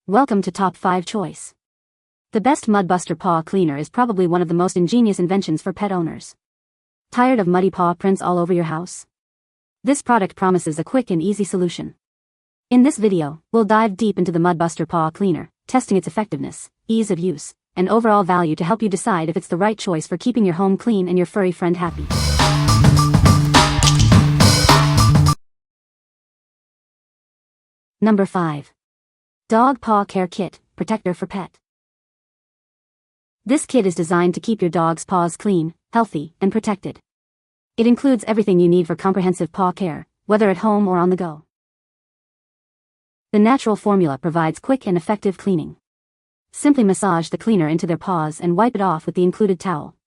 Welcome to Top 5 Choice. The best Mudbuster Paw Cleaner is probably one of the most ingenious inventions for pet owners. Tired of muddy paw prints all over your house? This product promises a quick and easy solution. In this video, we'll dive deep into the Mudbuster Paw Cleaner, testing its effectiveness, ease of use, and overall value to help you decide if it's the right choice for keeping your home clean and your furry friend happy. Number 5. Dog Paw Care Kit, Protector for Pet. This kit is designed to keep your dog's paws clean, healthy, and protected. It includes everything you need for comprehensive paw care, whether at home or on the go. The natural formula provides quick and effective cleaning. Simply massage the cleaner into their paws and wipe it off with the included towel.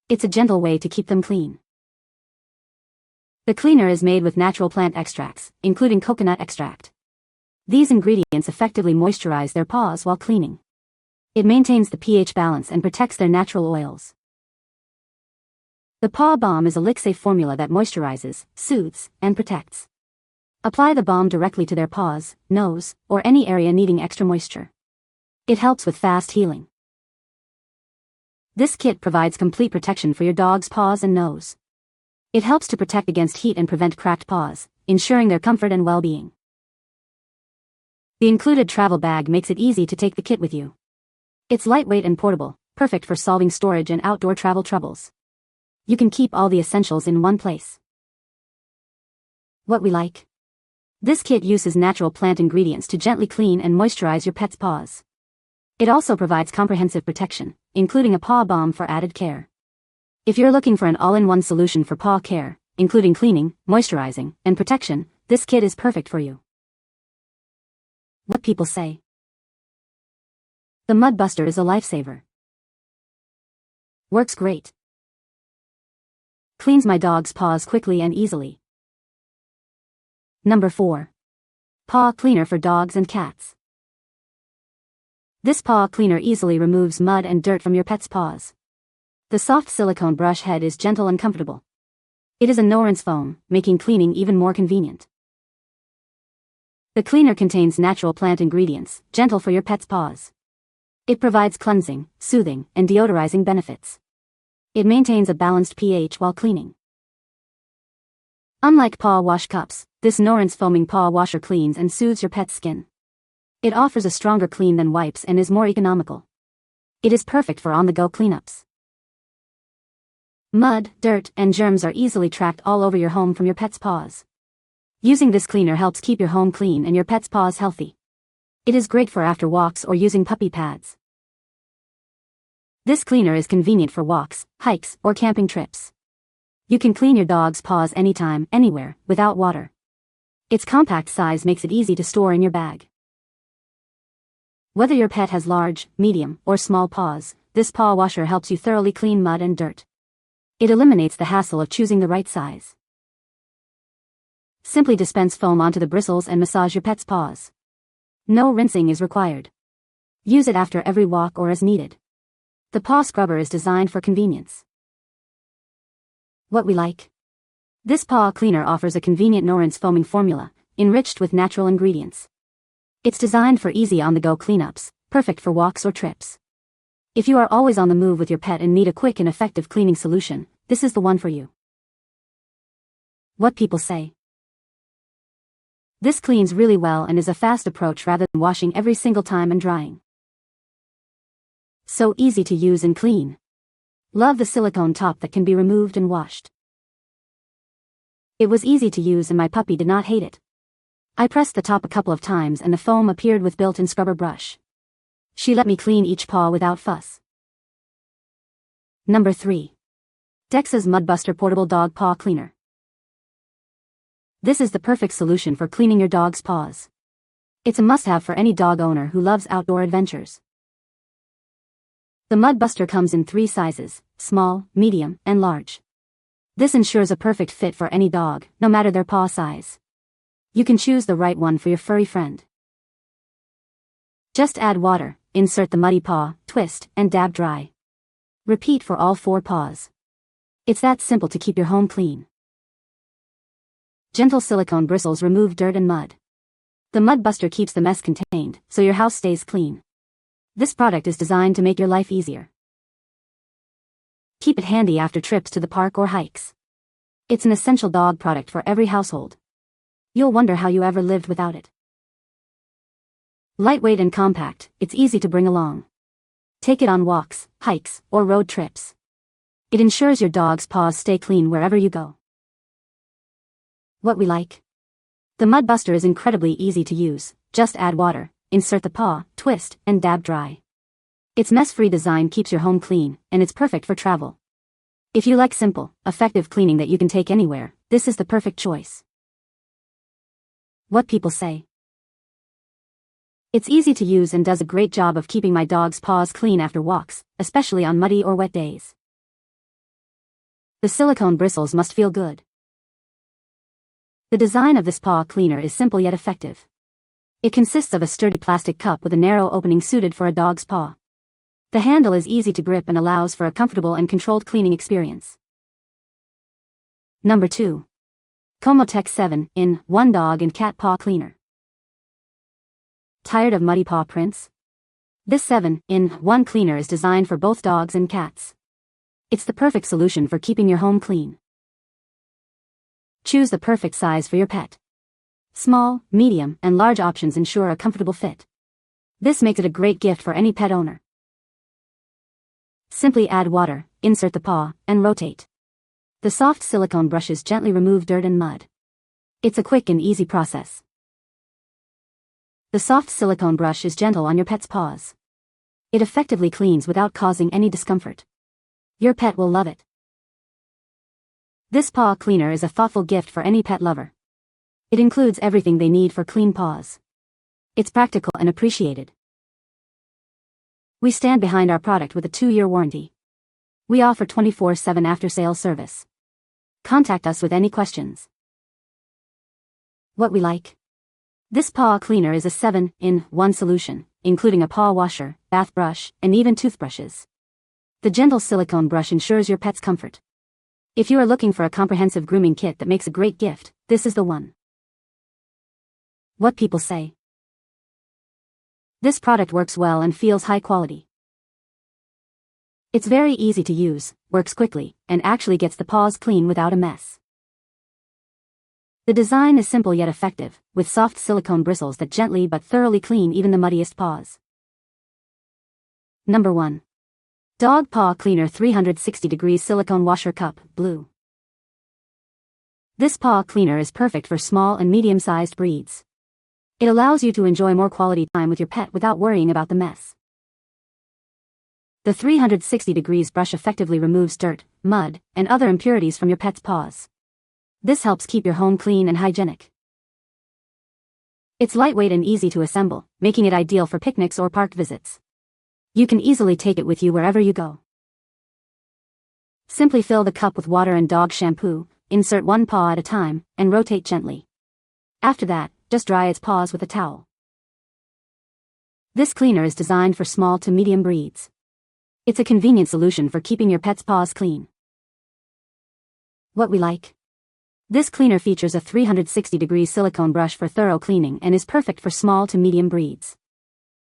It's a gentle way to keep them clean. The cleaner is made with natural plant extracts, including coconut extract. These ingredients effectively moisturize their paws while cleaning. It maintains the pH balance and protects their natural oils. The Paw Balm is a lick-safe formula that moisturizes, soothes, and protects. Apply the balm directly to their paws, nose, or any area needing extra moisture. It helps with fast healing. This kit provides complete protection for your dog's paws and nose. It helps to protect against heat and prevent cracked paws, ensuring their comfort and well-being. The included travel bag makes it easy to take the kit with you. It's lightweight and portable, perfect for solving storage and outdoor travel troubles. You can keep all the essentials in one place. What we like. This kit uses natural plant ingredients to gently clean and moisturize your pet's paws. It also provides comprehensive protection, including a paw balm for added care. If you're looking for an all-in-one solution for paw care, including cleaning, moisturizing, and protection, this kit is perfect for you. What people say. The Mudbuster is a lifesaver. Works great. Cleans my dog's paws quickly and easily. Number 4. Paw Cleaner for dogs and cats. This paw cleaner easily removes mud and dirt from your pet's paws. The soft silicone brush head is gentle and comfortable. It is a no-rinse foam, making cleaning even more convenient. The cleaner contains natural plant ingredients, gentle for your pet's paws. It provides cleansing, soothing, and deodorizing benefits. It maintains a balanced pH while cleaning. Unlike paw wash cups, this no-rinse foaming paw washer cleans and soothes your pet's skin. It offers a stronger clean than wipes and is more economical. It is perfect for on-the-go cleanups. Mud, dirt, and germs are easily tracked all over your home from your pet's paws. Using this cleaner helps keep your home clean and your pet's paws healthy. It is great for after walks or using puppy pads. This cleaner is convenient for walks, hikes, or camping trips. You can clean your dog's paws anytime, anywhere, without water. Its compact size makes it easy to store in your bag. Whether your pet has large, medium, or small paws, this paw washer helps you thoroughly clean mud and dirt. It eliminates the hassle of choosing the right size. Simply dispense foam onto the bristles and massage your pet's paws. No rinsing is required. Use it after every walk or as needed. The paw scrubber is designed for convenience. What we like. This paw cleaner offers a convenient no-rinse foaming formula, enriched with natural ingredients. It's designed for easy on-the-go cleanups, perfect for walks or trips. If you are always on the move with your pet and need a quick and effective cleaning solution, this is the one for you. What people say. This cleans really well and is a fast approach rather than washing every single time and drying. So easy to use and clean. Love the silicone top that can be removed and washed. It was easy to use and my puppy did not hate it. I pressed the top a couple of times and the foam appeared with built-in scrubber brush. She let me clean each paw without fuss. Number 3. Dexas Mudbuster Portable Dog Paw Cleaner. This is the perfect solution for cleaning your dog's paws. It's a must-have for any dog owner who loves outdoor adventures. The Mudbuster comes in 3 sizes, small, medium, and large. This ensures a perfect fit for any dog, no matter their paw size. You can choose the right one for your furry friend. Just add water, insert the muddy paw, twist, and dab dry. Repeat for all 4 paws. It's that simple to keep your home clean. Gentle silicone bristles remove dirt and mud. The Mudbuster keeps the mess contained, so your house stays clean. This product is designed to make your life easier. Keep it handy after trips to the park or hikes. It's an essential dog product for every household. You'll wonder how you ever lived without it. Lightweight and compact, it's easy to bring along. Take it on walks, hikes, or road trips. It ensures your dog's paws stay clean wherever you go. What we like? The Mudbuster is incredibly easy to use. Just add water, insert the paw, twist, and dab dry. Its mess-free design keeps your home clean, and it's perfect for travel. If you like simple, effective cleaning that you can take anywhere, this is the perfect choice. What people say. It's easy to use and does a great job of keeping my dog's paws clean after walks, especially on muddy or wet days. The silicone bristles must feel good. The design of this paw cleaner is simple yet effective. It consists of a sturdy plastic cup with a narrow opening suited for a dog's paw. The handle is easy to grip and allows for a comfortable and controlled cleaning experience. Number 2. Comotech 7-in-1 Dog and Cat Paw Cleaner. Tired of muddy paw prints? This 7-in-1 cleaner is designed for both dogs and cats. It's the perfect solution for keeping your home clean. Choose the perfect size for your pet. Small, medium, and large options ensure a comfortable fit. This makes it a great gift for any pet owner. Simply add water, insert the paw, and rotate. The soft silicone brushes gently remove dirt and mud. It's a quick and easy process. The soft silicone brush is gentle on your pet's paws. It effectively cleans without causing any discomfort. Your pet will love it. This paw cleaner is a thoughtful gift for any pet lover. It includes everything they need for clean paws. It's practical and appreciated. We stand behind our product with a 2-year warranty. We offer 24/7 after-sales service. Contact us with any questions. What we like? This paw cleaner is a 7-in-1 solution, including a paw washer, bath brush, and even toothbrushes. The gentle silicone brush ensures your pet's comfort. If you are looking for a comprehensive grooming kit that makes a great gift, this is the one. What people say. This product works well and feels high quality. It's very easy to use, works quickly, and actually gets the paws clean without a mess. The design is simple yet effective, with soft silicone bristles that gently but thoroughly clean even the muddiest paws. Number 1. Dog Paw Cleaner 360° Silicone Washer Cup, Blue. This paw cleaner is perfect for small and medium-sized breeds. It allows you to enjoy more quality time with your pet without worrying about the mess. The 360° brush effectively removes dirt, mud, and other impurities from your pet's paws. This helps keep your home clean and hygienic. It's lightweight and easy to assemble, making it ideal for picnics or park visits. You can easily take it with you wherever you go. Simply fill the cup with water and dog shampoo, insert one paw at a time, and rotate gently. After that, just dry its paws with a towel. This cleaner is designed for small to medium breeds. It's a convenient solution for keeping your pet's paws clean. What we like? This cleaner features a 360° silicone brush for thorough cleaning and is perfect for small to medium breeds.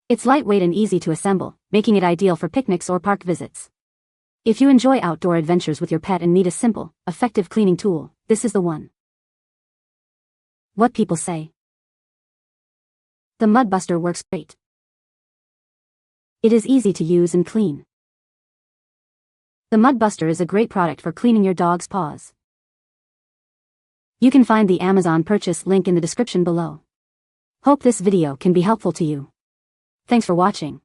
It's lightweight and easy to assemble, making it ideal for picnics or park visits. If you enjoy outdoor adventures with your pet and need a simple, effective cleaning tool, this is the one. What people say. The Mudbuster works great. It is easy to use and clean. The Mudbuster is a great product for cleaning your dog's paws. You can find the Amazon purchase link in the description below. Hope this video can be helpful to you. Thanks for watching.